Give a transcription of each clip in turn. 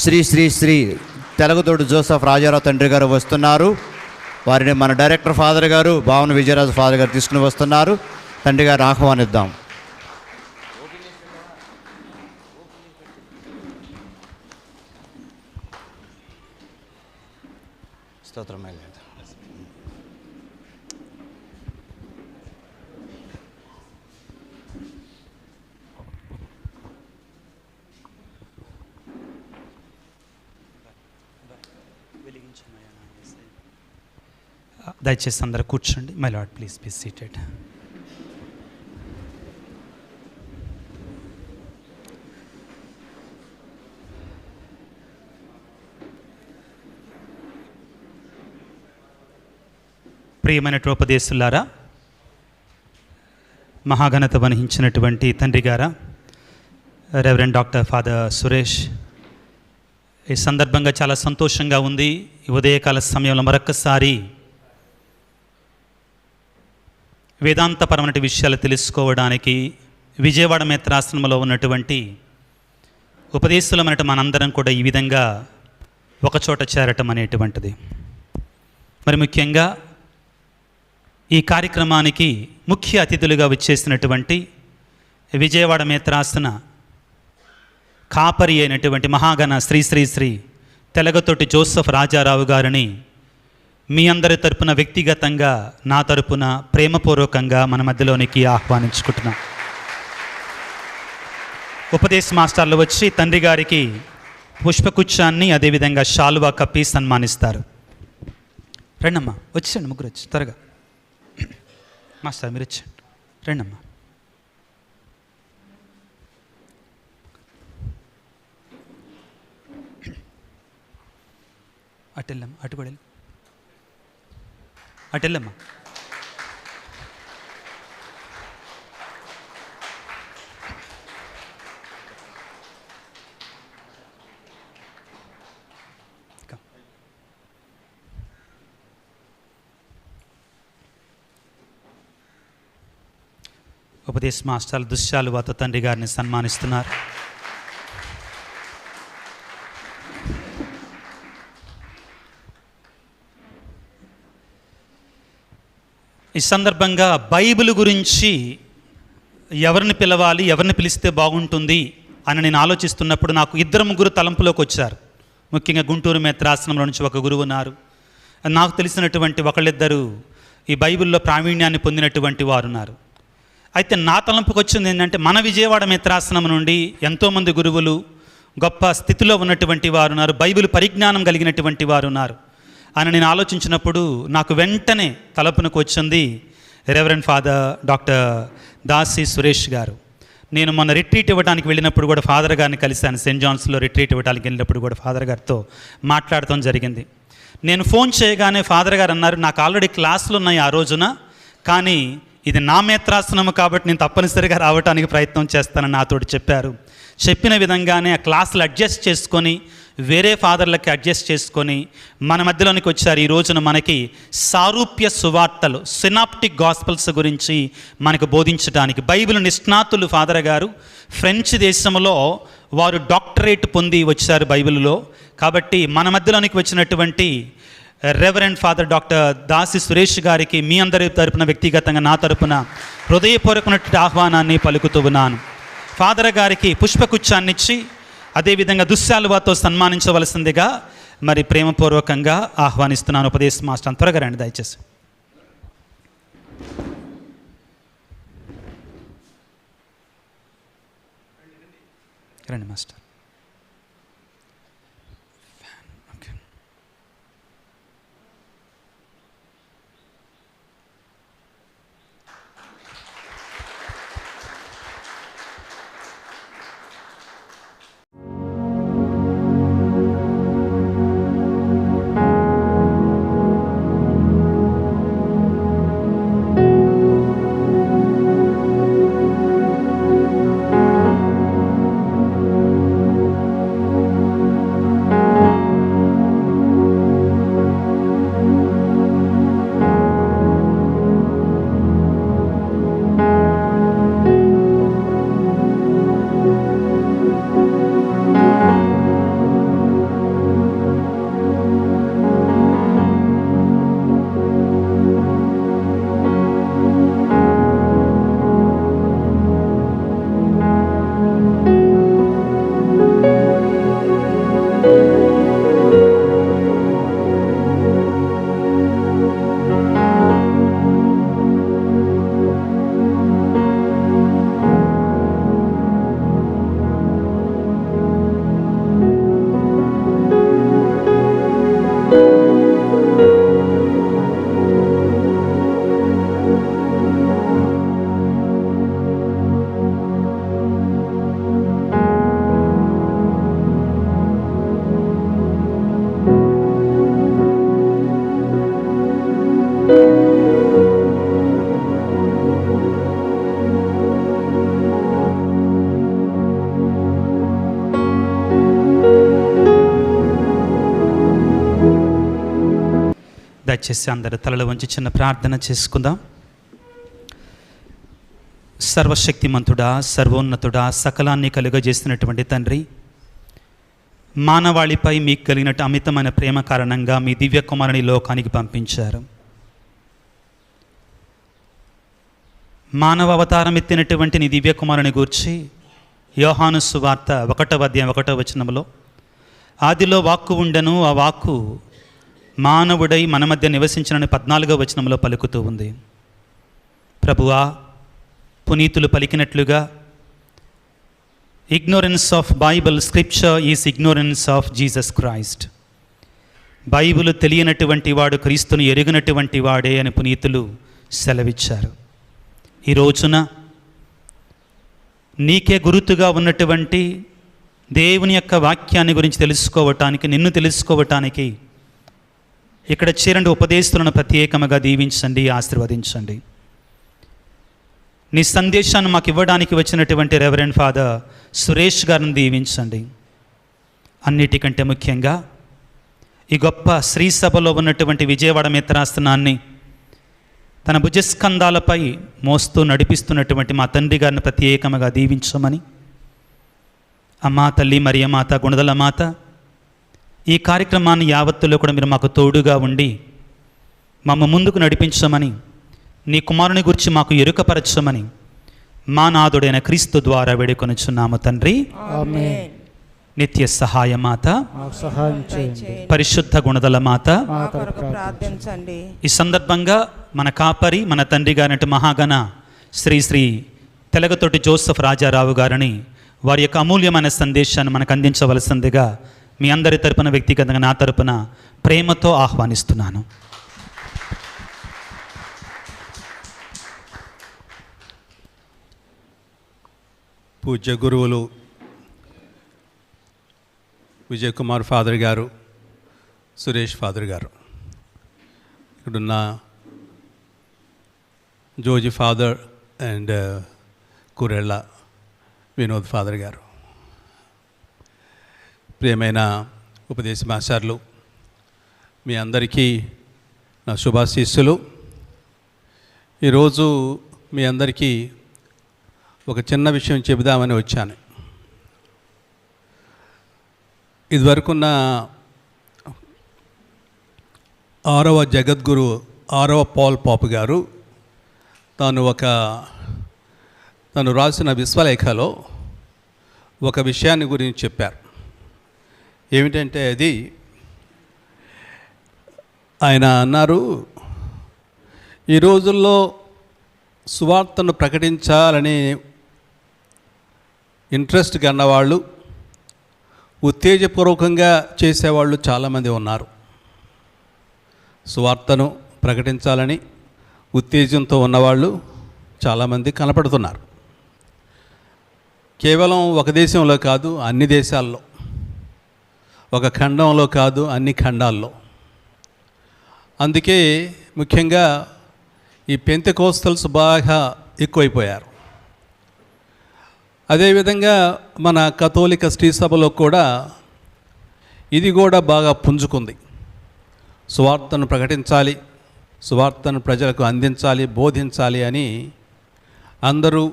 Shri Shri Shri Telagathoti Joseph Rajarao తండ్రి గారు వస్తున్నారు. వారిని మన డైరెక్టర్ ఫాదర్ గారు భావన విజయరాజు ఫాదర్ గారు తీసుకుని వస్తున్నారు. తండ్రి గారు ఆహ్వానిద్దాం. స్తోత్రమే. దయచేసి అందరూ కూర్చోండి. My lord please be seated. ప్రియమైన ఉపదేశులారా, మహాఘనత వహించినటువంటి తండ్రి గారా, రెవరెండ్ డాక్టర్ ఫాదర్ సురేష్, ఈ సందర్భంగా చాలా సంతోషంగా ఉంది. ఈ ఉదయకాల సమయంలో మరొక్కసారి వేదాంతపరమైన విషయాలు తెలుసుకోవడానికి విజయవాడ మేత్రాశ్రమంలో ఉన్నటువంటి ఉపదేశులమైనటు మనందరం కూడా ఈ విధంగా ఒకచోట చేరటం అనేటువంటిది. మరి ముఖ్యంగా ఈ కార్యక్రమానికి ముఖ్య అతిథులుగా వచ్చేసినటువంటి విజయవాడ మేత్రాసన కాపరి అయినటువంటి మహాగణ శ్రీ శ్రీ శ్రీ తెలగతోటి జోసెఫ్ రాజారావు గారిని మీ అందరి తరపున వ్యక్తిగతంగా, నా తరపున ప్రేమపూర్వకంగా మన మధ్యలోనికి ఆహ్వానించుకుంటున్నాం. ఉపదేశ మాస్టర్లు వచ్చి తండ్రి గారికి పుష్పకుచ్చాన్ని అదేవిధంగా శాలువా కప్పి సన్మానిస్తారు. రండమ్మా, వచ్చేయండి, ముగ్గురు వచ్చి త్వరగా. మాస్టర్ మీరు వచ్చేయండి, రండమ్మా. అటెళ్ళమ్మా, అటుపడెళ్ళి అటెళ్ళమ్మా. ఉపదేశ మాస్టర్లు దుశ్శాలువాతో తండ్రి గారిని సన్మానిస్తున్నారు. ఈ సందర్భంగా బైబిల్ గురించి ఎవరిని పిలవాలి, ఎవరిని పిలిస్తే బాగుంటుంది అని నేను ఆలోచిస్తున్నప్పుడు నాకు 2-3 తలంపులోకి వచ్చారు. ముఖ్యంగా గుంటూరు మేత్రాసనంలో నుంచి ఒక గురువు ఉన్నారు. నాకు తెలిసినటువంటి ఒకళ్ళిద్దరు ఈ బైబిల్లో ప్రావీణ్యాన్ని పొందినటువంటి వారు ఉన్నారు. అయితే నా తలంపుకి వచ్చింది ఏంటంటే, మన విజయవాడ మేత్రాసనం నుండి ఎంతోమంది గురువులు గొప్ప స్థితిలో ఉన్నటువంటి వారు ఉన్నారు, బైబిల్ పరిజ్ఞానం కలిగినటువంటి వారు ఉన్నారు అని నేను ఆలోచించినప్పుడు నాకు వెంటనే తలపునకు వచ్చింది రెవరెండ్ ఫాదర్ డాక్టర్ దాసి సురేష్ గారు. నేను మొన్న రిట్రీట్ ఇవ్వడానికి వెళ్ళినప్పుడు కూడా ఫాదర్ గారిని కలిశాను. సెయింట్ జాన్స్లో రిట్రీట్ ఇవ్వడానికి వెళ్ళినప్పుడు కూడా ఫాదర్ గారితో మాట్లాడటం జరిగింది. నేను ఫోన్ చేయగానే ఫాదర్ గారు అన్నారు, నాకు ఆల్రెడీ క్లాసులు ఉన్నాయి ఆ రోజున, కానీ ఇది నా మేత్రాసనము కాబట్టి నేను తప్పనిసరిగా రావడానికి ప్రయత్నం చేస్తానని నాతోటి చెప్పారు. చెప్పిన విధంగానే ఆ క్లాసులు అడ్జస్ట్ చేసుకొని వేరే ఫాదర్లకి అడ్జస్ట్ చేసుకొని మన మధ్యలోనికి వచ్చారు. ఈ రోజున మనకి సారూప్య సువార్తలు, సినాప్టిక్ గాస్పల్స్ గురించి మనకు బోధించడానికి బైబిల్ నిష్ణాతులు ఫాదర్ గారు ఫ్రెంచ్ దేశంలో వారు డాక్టరేట్ పొంది వచ్చారు బైబిల్లో. కాబట్టి మన మధ్యలోనికి వచ్చినటువంటి రెవరెండ్ ఫాదర్ డాక్టర్ దాసి సురేష్ గారికి మీ అందరి తరపున వ్యక్తిగతంగా నా తరపున హృదయపూర్వకమైన ఆహ్వానాన్ని పలుకుతూ ఉన్నాను. ఫాదర్ గారికి పుష్పకుచ్చాన్నిచ్చి అదేవిధంగా దుశ్శాలువాతో సన్మానించవలసిందిగా మరి ప్రేమపూర్వకంగా ఆహ్వానిస్తున్నాను. ఉపదేశ మాస్టర్ త్వరగా రండి దయచేసి. రండి మాస్టర్. దయచేసి అందరూ తలలు వంచి చిన్న ప్రార్థన చేసుకుందాం. సర్వశక్తిమంతుడా, సర్వోన్నతుడా, సకలాన్ని కలుగజేసినటువంటి తండ్రి, మానవాళిపై మీకు కలిగినట్టు అమితమైన ప్రేమ కారణంగా మీ దివ్య కుమారుని లోకానికి పంపించారు. మానవ అవతారం ఎత్తినటువంటి నీ దివ్య కుమారుని గూర్చి యోహాను సువార్త 1:1 ఆదిలో వాక్కు ఉండెను, ఆ వాక్కు మానవుడై మన మధ్య నివసించినని 14 పలుకుతూ ఉంది. ప్రభువా, పునీతులు పలికినట్లుగా ignorance of Bible scripture is ignorance of Jesus Christ. Bible తెలియనటువంటి వాడు క్రీస్తుని ఎరిగినటువంటి వాడే అని పునీతులు సెలవిచ్చారు. ఈ రోజున నీకే గురుతుగా ఉన్నటువంటి దేవుని యొక్క వాక్యాన్ని గురించి తెలుసుకోవటానికి, నిన్ను తెలుసుకోవటానికి ఇక్కడ చేరండి ఉపదేశాలను ప్రత్యేకముగా దీవించండి, ఆశీర్వదించండి. నీ సందేశాన్ని మాకు ఇవ్వడానికి వచ్చినటువంటి రెవరెండ్ ఫాదర్ సురేష్ గారిని దీవించండి. అన్నిటికంటే ముఖ్యంగా ఈ గొప్ప శ్రీ సభలో ఉన్నటువంటి విజయవాడ మిత్రాసనాన్ని తన భుజస్కంధాలపై మోస్తూ నడిపిస్తున్నటువంటి మా తండ్రి గారిని ప్రత్యేకముగా దీవించమని, అమ్మా తల్లి మరియమాత, గుణదల మాత, ఈ కార్యక్రమాన్ని యావత్తులో కూడా మీరు మాకు తోడుగా ఉండి మమ్మ ముందుకు నడిపించమని, నీ కుమారుని గురించి మాకు ఎరుకపరచమని మా నాథుడైన క్రీస్తు ద్వారా వేడుకొనుచున్నాము తండ్రి. ఆమేన్. నిత్య సహాయమాత, మాకు సహాయం చేయండి. పరిశుద్ధ గుణదల మాత, మా కొరకు ప్రార్థించండి. ఈ సందర్భంగా మన కాపరి, మన తండ్రి గారి మహాగణ శ్రీ శ్రీ తెలగతోటి జోసెఫ్ రాజారావు గారిని వారి యొక్క అమూల్యమైన సందేశాన్ని మనకు అందించవలసిందిగా మీ అందరి తరపున, వ్యక్తిగతంగా నా తరపున ప్రేమతో ఆహ్వానిస్తున్నాను. పూజ్య గురువులు విజయ్ కుమార్ ఫాదర్ గారు, సురేష్ ఫాదర్ గారు, ఇక్కడున్న Joji father and Kurella Vinod father గారు, ప్రియమైన ఉపదేశ మాస్టర్లు, మీ అందరికీ నా శుభాశీస్సులు. ఈరోజు మీ అందరికీ ఒక చిన్న విషయం చెబుదామని వచ్చాను. ఇదివరకున్న 6వ జగద్గురు 6వ పాల్ పాప్ గారు తను రాసిన విశ్వలేఖలో ఒక విషయాన్ని గురించి చెప్పారు. ఏమిటంటే అది ఆయన అన్నారు, ఈ రోజుల్లో సువార్తను ప్రకటించాలని ఇంట్రెస్ట్ కన్నవాళ్ళు, ఉత్తేజపూర్వకంగా చేసేవాళ్ళు చాలామంది ఉన్నారు. సువార్తను ప్రకటించాలని ఉత్తేజంతో ఉన్నవాళ్ళు చాలామంది కనపడుతున్నారు. కేవలం ఒక దేశంలో కాదు, అన్ని దేశాల్లో, ఒక ఖండంలో కాదు, అన్ని ఖండాల్లో. అందుకే ముఖ్యంగా ఈ పెంతెకోస్తల్స్ బాగా ఎక్కువైపోయారు. అదేవిధంగా మన కథోలిక శ్రీ సభలో కూడా ఇది కూడా బాగా పుంజుకుంది. సువార్తను ప్రకటించాలి, సువార్తను ప్రజలకు అందించాలి, బోధించాలి అని అందరూ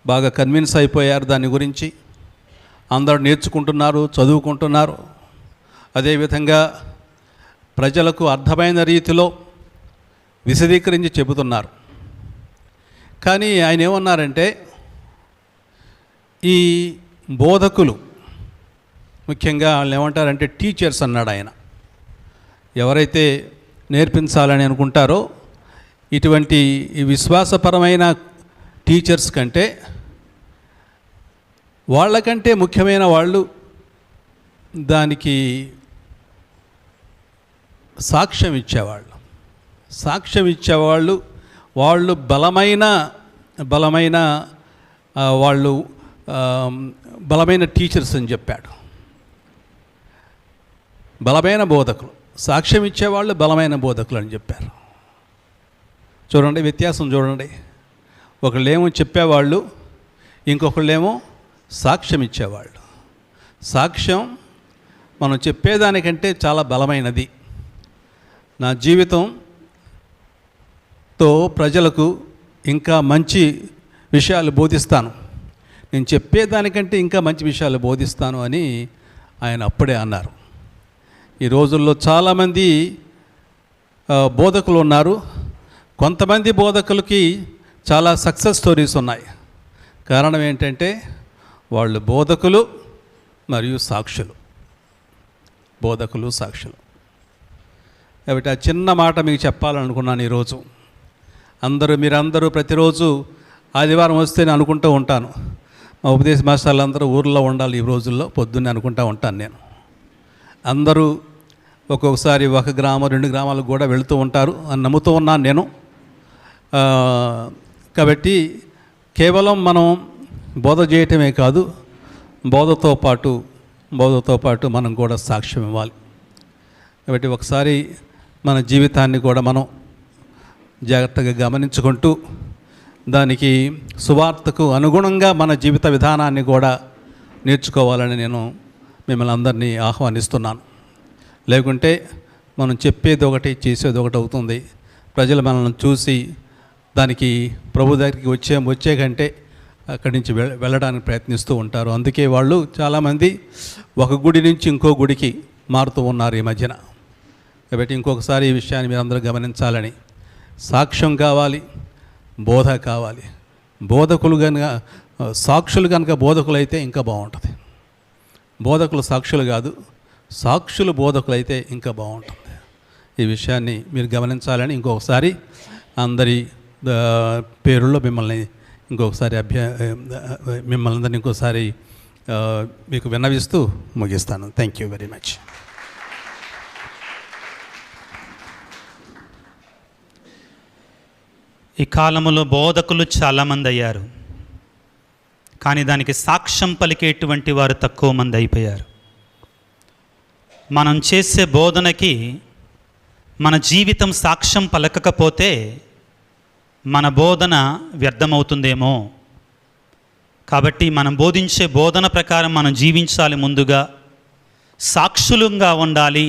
బాగా కన్విన్స్ అయిపోయారు. దాని గురించి అందరూ నేర్చుకుంటున్నారు, చదువుకుంటున్నారు. అదేవిధంగా ప్రజలకు అర్థమైన రీతిలో విశదీకరించి చెబుతున్నారు. కానీ ఆయన ఏమన్నారంటే, ఈ బోధకులు, ముఖ్యంగా వాళ్ళు ఏమంటారంటే టీచర్స్ అన్నాడు ఆయన, ఎవరైతే నేర్పించాలని అనుకుంటారో ఇటువంటి ఈ విశ్వాసపరమైన టీచర్స్ కంటే, వాళ్ళకంటే ముఖ్యమైన వాళ్ళు దానికి సాక్ష్యం ఇచ్చేవాళ్ళు, వాళ్ళు బలమైన టీచర్స్ అని చెప్పాడు. బలమైన బోధకులు, సాక్ష్యం ఇచ్చేవాళ్ళు బలమైన బోధకులు అని చెప్పారు. చూడండి వ్యత్యాసం చూడండి. ఒకళ్ళేమో చెప్పేవాళ్ళు, ఇంకొకళ్ళేమో సాక్ష్యం ఇచ్చేవాళ్ళు. సాక్ష్యం మనం చెప్పేదానికంటే చాలా బలమైనది. నా జీవితంతో ప్రజలకు ఇంకా మంచి విషయాలు బోధిస్తాను, నేను చెప్పేదానికంటే ఇంకా మంచి విషయాలు బోధిస్తాను అని ఆయన అప్పుడే అన్నారు. ఈ రోజుల్లో చాలామంది బోధకులు ఉన్నారు. కొంతమంది బోధకులకి చాలా సక్సెస్ స్టోరీస్ ఉన్నాయి. కారణం ఏంటంటే వాళ్ళు బోధకులు మరియు సాక్షులు. బోధకులు, సాక్షులు. కాబట్టి ఆ చిన్న మాట మీకు చెప్పాలనుకున్నాను ఈరోజు. మీరందరూ ప్రతిరోజు ఆదివారం వస్తే నేను అనుకుంటూ ఉంటాను, మా ఉపదేశ మాస్టర్లు అందరూ ఊర్లో ఉండాలి ఈ రోజుల్లో, పొద్దున్నే అనుకుంటూ ఉంటాను నేను. అందరూ ఒక్కొక్కసారి 1 గ్రామం 2 గ్రామాలకు కూడా వెళుతూ ఉంటారు అని నమ్ముతూ ఉన్నాను నేను. కాబట్టి కేవలం మనం బోధ చేయటమే కాదు, బోధతో పాటు మనం కూడా సాక్ష్యం ఇవ్వాలి. కాబట్టి ఒకసారి మన జీవితాన్ని కూడా మనం జాగ్రత్తగా గమనించుకుంటూ దానికి సువార్తకు అనుగుణంగా మన జీవిత విధానాన్ని కూడా నేర్చుకోవాలని నేను మిమ్మల్ని అందరినీ ఆహ్వానిస్తున్నాను. లేకుంటే మనం చెప్పేది ఒకటి, చేసేది ఒకటి అవుతుంది. ప్రజలు మనల్ని చూసి దానికి ప్రభు దగ్గరికి వచ్చే కంటే అక్కడి నుంచి వెళ్ళడానికి ప్రయత్నిస్తూ ఉంటారు. అందుకే వాళ్ళు చాలామంది ఒక గుడి నుంచి ఇంకో గుడికి మారుతూ ఉన్నారు ఈ మధ్యన. కాబట్టి ఇంకొకసారి ఈ విషయాన్ని మీరు అందరూ గమనించాలని. సాక్ష్యం కావాలి, బోధ కావాలి. బోధకులు కనుక సాక్షులు కనుక బోధకులైతే ఇంకా బాగుంటుంది. బోధకులు సాక్షులు కాదు, సాక్షులు బోధకులైతే ఇంకా బాగుంటుంది. ఈ విషయాన్ని మీరు గమనించాలని ఇంకొకసారి అందరి పేరుల్లో మిమ్మల్ని అందరినీ ఇంకోసారి మీకు విన్నవిస్తూ ముగిస్తాను. Thank you very much. ఈ కాలంలో బోధకులు చాలామంది అయ్యారు, కానీ దానికి సాక్ష్యం పలికేటువంటి వారు తక్కువ మంది అయిపోయారు. మనం చేసే బోధనకి మన జీవితం సాక్ష్యం పలకకపోతే మన బోధన వ్యర్థమవుతుందేమో. కాబట్టి మనం బోధించే బోధన ప్రకారం మనం జీవించాలి, ముందుగా సాక్షులంగా ఉండాలి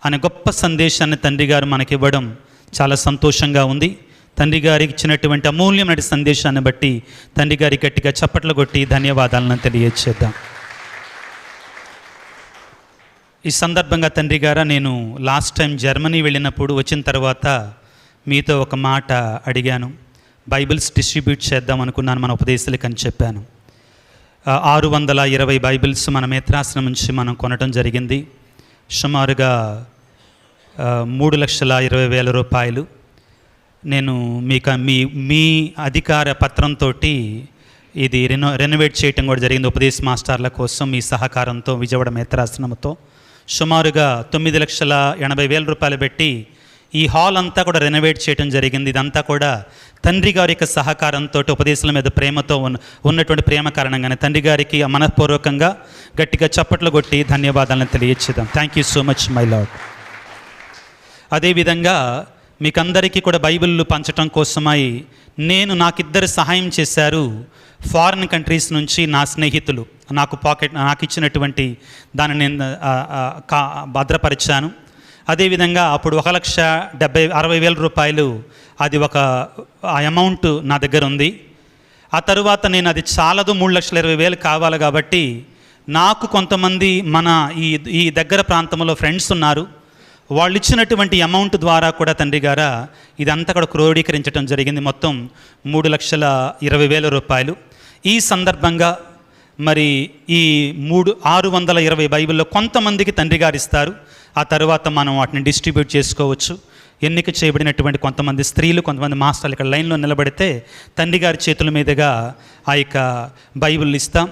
అనే గొప్ప సందేశాన్ని తండ్రి గారు మనకివ్వడం చాలా సంతోషంగా ఉంది. తండ్రి గారికి ఇచ్చినటువంటి అమూల్యమైన సందేశాన్ని బట్టి తండ్రి గారి గట్టిగా చప్పట్లు కొట్టి ధన్యవాదాలను తెలియజేద్దాం. ఈ సందర్భంగా తండ్రి గారు, నేను లాస్ట్ టైం జర్మనీ వెళ్ళినప్పుడు వచ్చిన తర్వాత మీతో ఒక మాట అడిగాను. బైబిల్స్ డిస్ట్రిబ్యూట్ చేద్దాం అనుకున్నాను మన ఉపదేశాలకు అని చెప్పాను. 620 బైబిల్స్ మన మేత్రాసనం నుంచి మనం కొనడం జరిగింది. సుమారుగా 3,20,000 రూపాయలు. నేను మీ అధికార పత్రంతో ఇది రెనోవేట్ చేయటం కూడా జరిగింది ఉపదేశ మాస్టర్ల కోసం మీ సహకారంతో, విజయవాడ మేత్రాసనంతో. సుమారుగా 9,80,000 రూపాయలు పెట్టి ఈ హాల్ అంతా కూడా రెనోవేట్ చేయడం జరిగింది. ఇదంతా కూడా తండ్రి గారి యొక్క సహకారంతో, ఉపదేశాల మీద ప్రేమతో ఉన్నటువంటి ప్రేమ కారణంగానే తండ్రి గారికి మనఃపూర్వకంగా గట్టిగా చప్పట్లు కొట్టి ధన్యవాదాలను తెలియచేద్దాం. Thank you so much my lord. అదేవిధంగా మీకందరికీ కూడా బైబిళ్ళు పంచటం కోసమై నాకిద్దరు సహాయం చేశారు. ఫారిన్ కంట్రీస్ నుంచి నా స్నేహితులు నాకు ఇచ్చినటువంటి దాన్ని నేను భద్రపరిచాను. అదేవిధంగా అప్పుడు 1,60,000 రూపాయలు అది ఆ అమౌంట్ నా దగ్గర ఉంది. ఆ తరువాత నేను అది చాలదు, 3,20,000 కావాలి కాబట్టి నాకు కొంతమంది మన ఈ దగ్గర ప్రాంతంలో ఫ్రెండ్స్ ఉన్నారు. వాళ్ళు ఇచ్చినటువంటి అమౌంట్ ద్వారా కూడా తండ్రి గారా ఇదంతా కూడా క్రోడీకరించడం జరిగింది. మొత్తం 3,20,000 రూపాయలు. ఈ సందర్భంగా మరి ఈ 620 బైబిల్లో కొంతమందికి తండ్రి గారు ఇస్తారు. ఆ తర్వాత మనం వాటిని డిస్ట్రిబ్యూట్ చేసుకోవచ్చు. ఎన్నిక చేయబడినటువంటి కొంతమంది స్త్రీలు, కొంతమంది మాస్టర్లు ఇక్కడ లైన్లో నిలబడితే తండ్రి గారి చేతుల మీదుగా ఆ యొక్క బైబిల్ ఇస్తాం.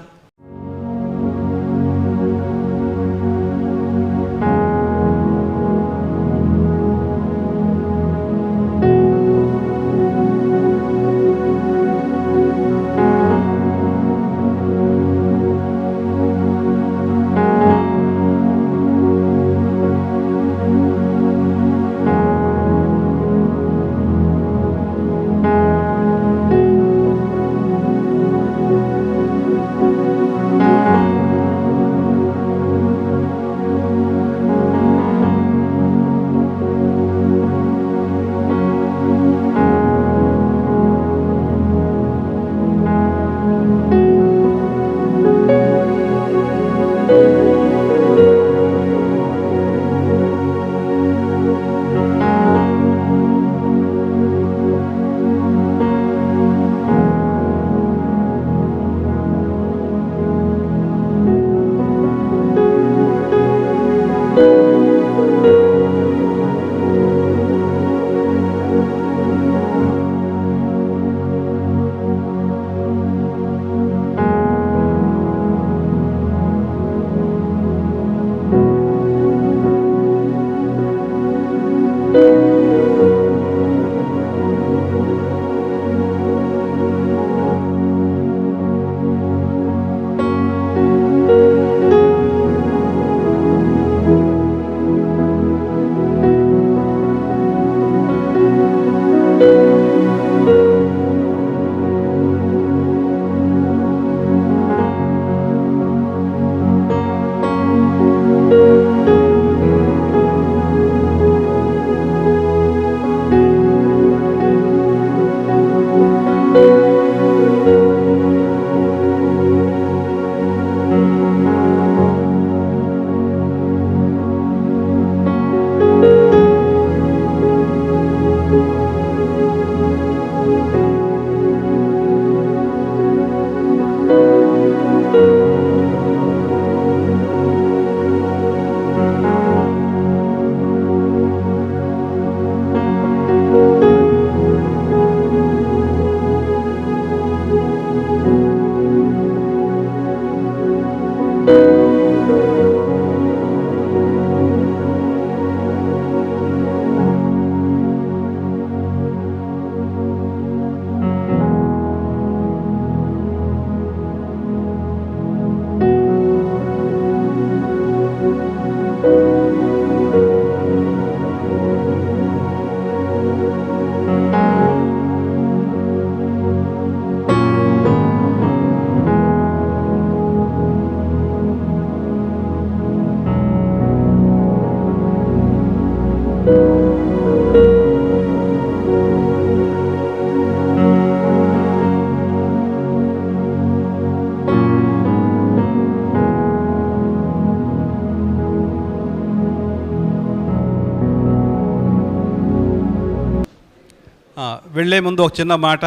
వెళ్ళే ముందు ఒక చిన్న మాట.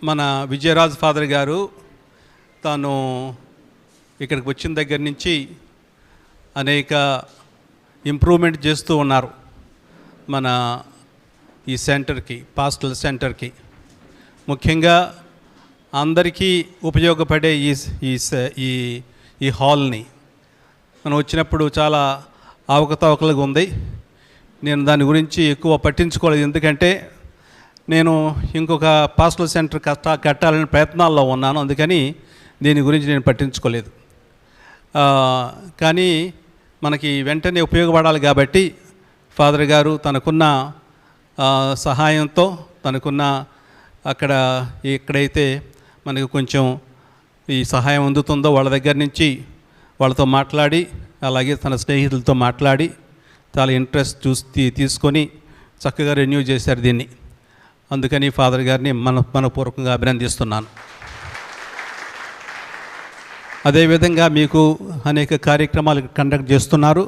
మన విజయరాజు ఫాదర్ గారు తాను ఇక్కడికి వచ్చిన దగ్గర నుంచి అనేక ఇంప్రూవ్మెంట్ చేస్తూ ఉన్నారు మన ఈ సెంటర్కి, పాస్టల్ సెంటర్కి. ముఖ్యంగా అందరికీ ఉపయోగపడే ఈ హాల్ని మనం వచ్చినప్పుడు చాలా అవకతవకలుగా ఉంది. నేను దాని గురించి ఎక్కువ పట్టించుకోలేదు, ఎందుకంటే నేను ఇంకొక పాస్టల్ సెంటర్ కట్టాలని ప్రయత్నాల్లో ఉన్నాను. అందుకని దీని గురించి నేను పట్టించుకోలేదు. కానీ మనకి వెంటనే ఉపయోగపడాలి కాబట్టి ఫాదర్ గారు తనకున్న సహాయంతో, తనకున్న ఎక్కడైతే మనకు కొంచెం ఈ సహాయం అందుతుందో వాళ్ళ దగ్గర నుంచి వాళ్ళతో మాట్లాడి, అలాగే తన స్నేహితులతో మాట్లాడి చాలా ఇంట్రెస్ట్ తీసుకొని చక్కగా రెన్యూ చేశారు దీన్ని. అందుకని ఫాదర్ గారిని మనపూర్వకంగా అభినందిస్తున్నాను. అదేవిధంగా మీకు అనేక కార్యక్రమాలు కండక్ట్ చేస్తున్నారు.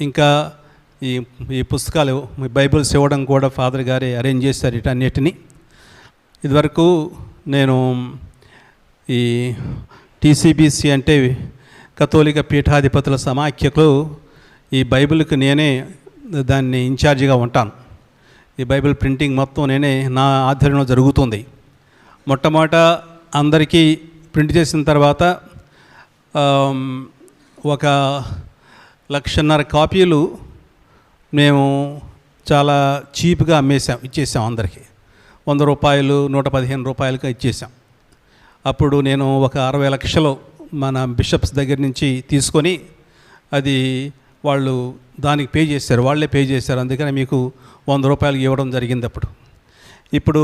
ఇంకా ఈ పుస్తకాలు, బైబిల్స్ ఇవ్వడం కూడా ఫాదర్ గారే అరేంజ్ చేశారు వీటన్నిటినీ. ఇదివరకు నేను ఈ టీసీబీసీ అంటే కథోలిక పీఠాధిపతుల సమాఖ్యకు ఈ బైబిల్కి నేనే దాన్ని ఇన్ఛార్జిగా ఉంటాను. ఈ బైబిల్ ప్రింటింగ్ మొత్తం నేనే, నా ఆధ్వర్యంలో జరుగుతుంది. మొట్టమొదట అందరికీ ప్రింట్ చేసిన తర్వాత 1,50,000 కాపీలు మేము చాలా చీప్గా ఇచ్చేసాం అందరికీ. 100 రూపాయలు, 115 రూపాయలుగా ఇచ్చేసాం. అప్పుడు నేను ఒక 60 లక్షలు మన బిషప్స్ దగ్గర నుంచి తీసుకొని అది వాళ్ళు దానికి పే చేశారు, వాళ్ళే పే చేశారు. అందుకని మీకు 100 రూపాయలు ఇవ్వడం జరిగింది. ఇప్పుడు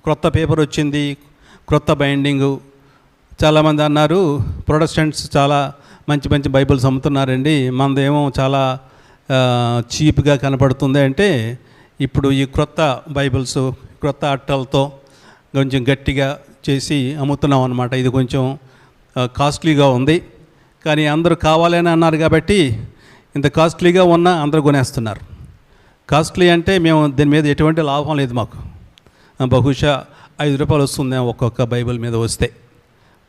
క్రొత్త పేపర్ వచ్చింది, క్రొత్త బైండింగు. చాలామంది అన్నారు ప్రొటెస్టెంట్స్ చాలా మంచి మంచి బైబిల్స్ అమ్ముతున్నారండి, మనదేమో చాలా చీప్గా కనపడుతుంది అంటే, ఇప్పుడు ఈ క్రొత్త బైబిల్స్ క్రొత్త అట్టలతో కొంచెం గట్టిగా చేసి అమ్ముతున్నాం అన్నమాట. ఇది కొంచెం కాస్ట్లీగా ఉంది, కానీ అందరూ కావాలని అన్నారు కాబట్టి ఇంత కాస్ట్లీగా ఉన్నా అందరూ కొనేస్తున్నారు. కాస్ట్లీ అంటే మేము దీని మీద ఎటువంటి లాభం లేదు మాకు. బహుశా 5 రూపాయలు వస్తుంది ఒక్కొక్క బైబిల్ మీద వస్తే.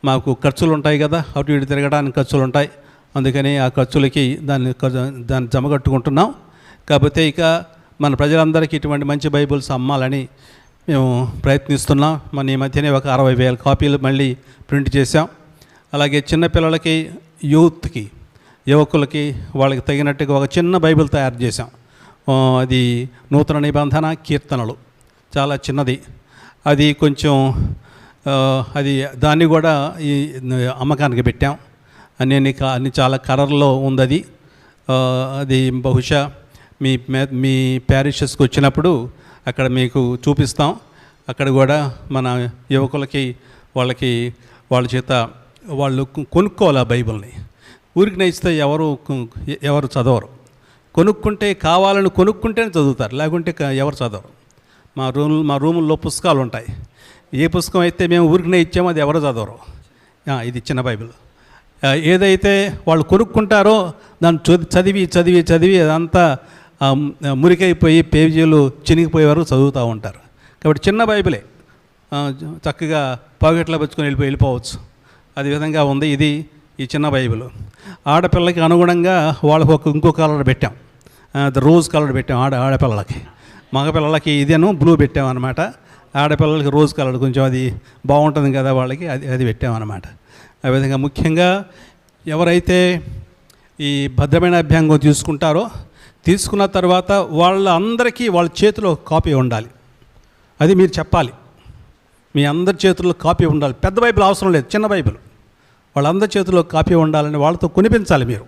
మాకు ఖర్చులు ఉంటాయి కదా, అటు ఇటు తిరగడానికి ఖర్చులు ఉంటాయి. అందుకని ఆ ఖర్చులకి దాన్ని జమ కట్టుకుంటున్నాం. కాకపోతే ఇక మన ప్రజలందరికీ ఇటువంటి మంచి బైబిల్స్ అమ్మాలని మేము ప్రయత్నిస్తున్నాం. మన ఈ మధ్యనే ఒక 60,000 కాపీలు మళ్ళీ ప్రింట్ చేసాం. అలాగే చిన్నపిల్లలకి, యూత్కి, యువకులకి వాళ్ళకి తగినట్టుగా ఒక చిన్న బైబిల్ తయారు చేసాం. అది నూతన నిబంధన కీర్తనలు, చాలా చిన్నది. అది కొంచెం దాన్ని కూడా ఈ అమ్మకానికి పెట్టాం. అన్ని చాలా కలర్లో ఉంది. అది బహుశా మీ ప్యారిషెస్కి వచ్చినప్పుడు అక్కడ మీకు చూపిస్తాం. అక్కడ కూడా మన యువకులకి వాళ్ళ చేత వాళ్ళు కొనుక్కోవాలి ఆ బైబిల్ని. ఊరికి నేస్తే ఎవరు చదవరు. కావాలని కొనుక్కుంటేనే చదువుతారు, లేకుంటే ఎవరు చదవరు. మా రూముల్లో పుస్తకాలు ఉంటాయి. ఏ పుస్తకం అయితే మేము ఊరికినే ఇచ్చామో అది ఎవరు చదవరు. ఇది చిన్న బైబిల్. ఏదైతే వాళ్ళు కొనుక్కుంటారో దాన్ని చదివి అదంతా మురికైపోయి పేజీలు చినిగిపోయే వరకు చదువుతూ ఉంటారు. కాబట్టి చిన్న బైబిలే చక్కగా పాకెట్లో పెట్టుకొని వెళ్ళిపోవచ్చు. అది విధంగా ఉంది ఇది ఈ చిన్న బైబిల్. ఆడపిల్లకి అనుగుణంగా వాళ్ళకు ఇంకో కలర్ పెట్టాం, రోజ్ కలర్ పెట్టాం ఆడపిల్లలకి. మగపిల్లలకి ఇదేను బ్లూ పెట్టామన్నమాట. ఆడపిల్లలకి రోజ్ కలర్ కొంచెం అది బాగుంటుంది కదా వాళ్ళకి, అది పెట్టామన్నమాట. ఆ విధంగా ముఖ్యంగా ఎవరైతే ఈ భద్రమైన అభ్యంగం తీసుకున్న తర్వాత వాళ్ళందరికీ వాళ్ళ చేతిలో కాపీ ఉండాలి. అది మీరు చెప్పాలి. మీ అందరి చేతుల్లో కాపీ ఉండాలి. పెద్ద బైబిల్ అవసరం లేదు, చిన్న బైబిల్ వాళ్ళందరి చేతిలో కాపీ ఉండాలని వాళ్ళతో కొనిపించాలి మీరు.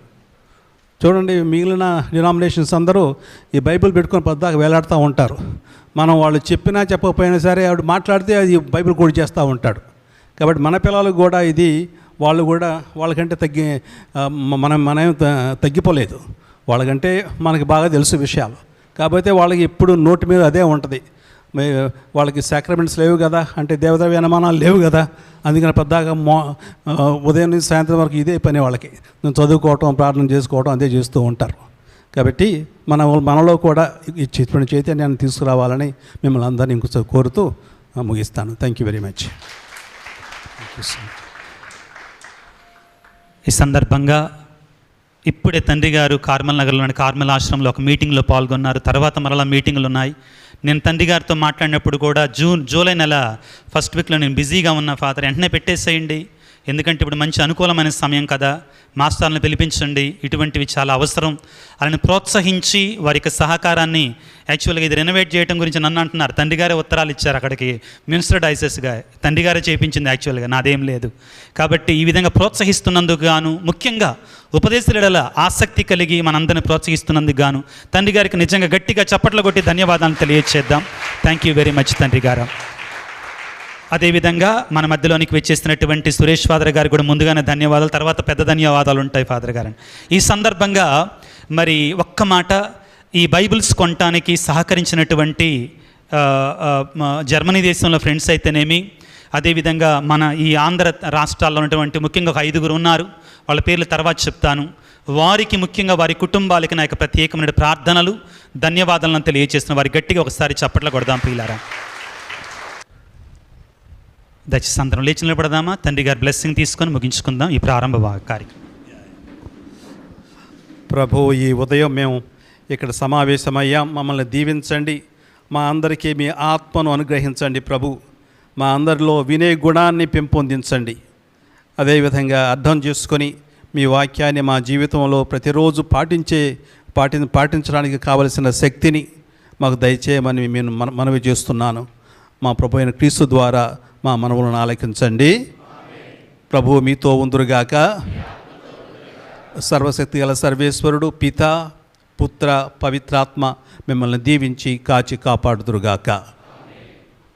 చూడండి, మిగిలిన డినామినేషన్స్ అందరూ ఈ బైబిల్ పెట్టుకొని పద్దాక వేలాడుతూ ఉంటారు. మనం వాళ్ళు చెప్పినా చెప్పకపోయినా సరే ఆవిడ మాట్లాడితే అది బైబిల్ కూడా చేస్తూ ఉంటాడు. కాబట్టి మన పిల్లలకు కూడా ఇది వాళ్ళు కూడా వాళ్ళకంటే మనం తగ్గిపోలేదు. వాళ్ళకంటే మనకి బాగా తెలుసు విషయాలు. కాకపోతే వాళ్ళకి ఎప్పుడు నోటి మీద అదే ఉంటుంది. వాళ్ళకి సాక్రమెంట్స్ లేవు కదా, అంటే దేవతా వినమానాలు లేవు కదా. అందుకని పెద్దగా ఉదయం నుంచి సాయంత్రం వరకు ఇదే పని వాళ్ళకి. చదువుకోవటం, ప్రార్థన చేసుకోవటం అదే చేస్తూ ఉంటారు. కాబట్టి మనలో కూడా ఈ చిత్రపడి చైతన్యాన్ని తీసుకురావాలని మిమ్మల్ని అందరినీ ఇంకొక కోరుతూ ముగిస్తాను. Thank you very much. ఈ సందర్భంగా ఇప్పుడే తండ్రి గారు కార్మల్ నగర్లోని కార్మల్ ఆశ్రమంలో ఒక మీటింగ్లో పాల్గొన్నారు. తర్వాత మరలా మీటింగులు ఉన్నాయి. నేను తండ్రి గారితో మాట్లాడినప్పుడు కూడా జూలై నెల ఫస్ట్ వీక్లో నేను బిజీగా ఉన్న ఫాదర్, వెంటనే పెట్టేసేయండి, ఎందుకంటే ఇప్పుడు మంచి అనుకూలమైన సమయం కదా, మాస్టర్లను పిలిపించండి, ఇటువంటివి చాలా అవసరం అని ప్రోత్సహించి వారికి సహకారాన్ని, యాక్చువల్గా ఇది రెనోవేట్ చేయడం గురించి నన్ను అంటున్నారు. తండ్రి గారే ఉత్తరాలు ఇచ్చారు అక్కడికి మినిస్టర్ డైసెస్గా, తండ్రి గారే చేయించింది యాక్చువల్గా, నాదేం లేదు. కాబట్టి ఈ విధంగా ప్రోత్సహిస్తున్నందుకు గాను, ముఖ్యంగా ఉపదేశాల ఆసక్తి కలిగి మనందరిని ప్రోత్సహిస్తున్నందుకు గాను తండ్రి గారికి నిజంగా గట్టిగా చప్పట్లు కొట్టి ధన్యవాదాలు తెలియజేద్దాం. థ్యాంక్ యూ వెరీ మచ్ తండ్రి గారు. అదేవిధంగా మన మధ్యలోనికి వచ్చేసినటువంటి సురేష్ ఫాదర్ గారికి కూడా ముందుగానే ధన్యవాదాలు, తర్వాత పెద్ద ధన్యవాదాలు ఉంటాయి ఫాదర్ గారు. ఈ సందర్భంగా మరి ఒక్క మాట, ఈ బైబిల్స్ కొనటానికి సహకరించినటువంటి జర్మనీ దేశంలో ఫ్రెండ్స్ అయితేనేమి, అదేవిధంగా మన ఈ ఆంధ్ర రాష్ట్రాల్లో ఉన్నటువంటి ముఖ్యంగా ఒక 5 ఉన్నారు, వాళ్ళ పేర్లు తర్వాత చెప్తాను. వారికి ముఖ్యంగా వారి కుటుంబాలకి నా యొక్క ప్రత్యేకమైన ప్రార్థనలు, ధన్యవాదాలను తెలియజేస్తున్న వారి గట్టిగా ఒకసారి చప్పట్లు కొడదాం ప్రియులారా. దయచేసి అందరం లేచి నిలబడదామా? తండ్రి గారి బ్లెస్సింగ్ తీసుకొని ముగించుకుందాం ఈ ప్రారంభ కార్యక్రమం. ప్రభు, ఈ ఉదయం మేము ఇక్కడ సమావేశమయ్యాం, మమ్మల్ని దీవించండి, మా అందరికీ మీ ఆత్మను అనుగ్రహించండి ప్రభు, మా అందరిలో వినే గుణాన్ని పెంపొందించండి. అదేవిధంగా అర్థం చేసుకొని మీ వాక్యాన్ని మా జీవితంలో ప్రతిరోజు పాటించడానికి కావలసిన శక్తిని మాకు దయచేయమని నేను మనవి చేస్తున్నాను. మా ప్రభు అయిన క్రీస్తు ద్వారా మా మనవులను ఆలకించండి. ప్రభువు మీతో ఉందురుగాక. సర్వశక్తి గల సర్వేశ్వరుడు పిత, పుత్ర, పవిత్రాత్మ మిమ్మల్ని దీవించి కాచి కాపాడుదురుగాక.